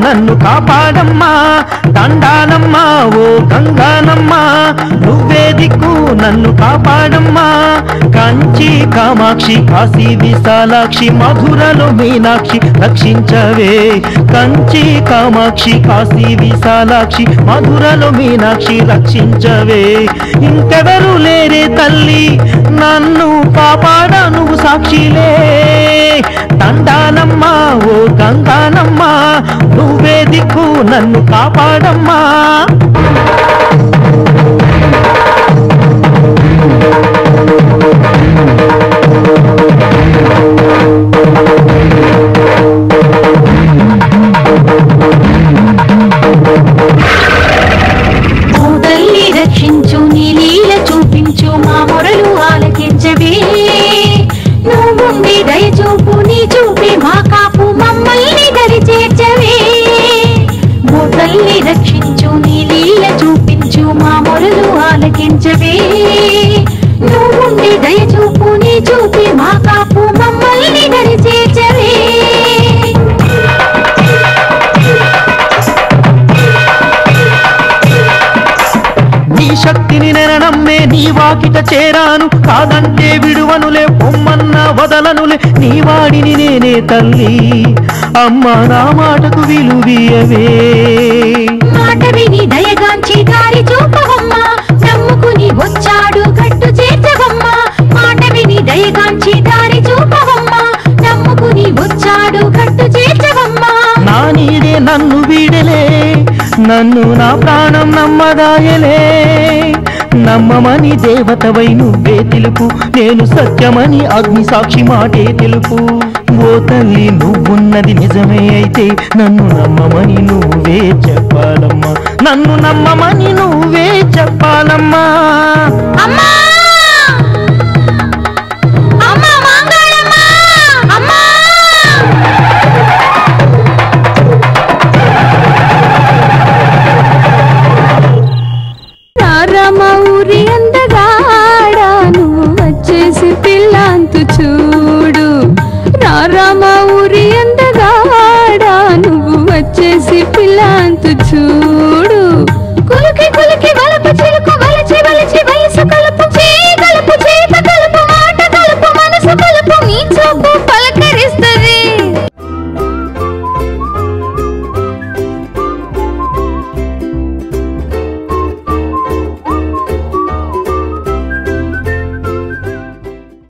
నన్ను కాపాడమ్మా దండాలమ్మా ఓ గంగానమ్మా నువ్వే దిక్కు నన్ను కాపాడమ్మా కంచి కామాక్షి కాశీ విశాలాక్షి మధురలో మీనాక్షి రక్షించవే కంచి కామాక్షి కాశీ విశాలాక్షి మధురలో మీనాక్షి రక్షించవే ఇంకెవరు లేరే తల్లి నన్ను కాపాడ నువ్వు సాక్షిలే దండాలమ్మా ఓ గంగానమ్మా నువ్వే దిక్కు నన్ను కాపాడమ్మా తల్లి రక్షించు నీ లీల చూపించు మా మొరలు ఆలకించవే నువ్వుండి దయచూపు నీ చూపి మా కాపు మమ్మల్ని దరి చేర్చవే ఓ తల్లి రక్షించు నీ లీల చూపించు మా మొరలు ఆలకించవే నువ్వుండి దయచూపు నీ చూపి మా కాపు మమ్మల్ని దరి చేర్చవే నీ శక్తిని నెననమ్మే నీ వాకిట చేరాను కాదంటే విడువనులే పొమ్మన్న వదలనులే నీ వాడిని నేనే తల్లి అమ్మా నా మాటకు విలువీయవే మాట విని దయగాంచి దారి చూపవమ్మా నమ్ముకుని వచ్చాడు గట్టు చేర్చవమ్మా మాట విని దయగాంచి దారి చూపవమ్మా నమ్ముకుని వచ్చాడు గట్టు చేర్చవమ్మా నా నీడే నన్ను వీడలే నన్ను నా ప్రాణం నమ్మదాయలే నమ్మమని దేవతవై నువ్వే తెలుపు నేను సత్యమని అగ్ని సాక్షి మాటే తెలుపు ఓ తల్లి నువ్వున్నది నిజమే అయితే నన్ను నమ్మమని నువ్వే చెప్పాలమ్మా నన్ను నమ్మమని నువ్వే చెప్పాలమ్మా అమ్మా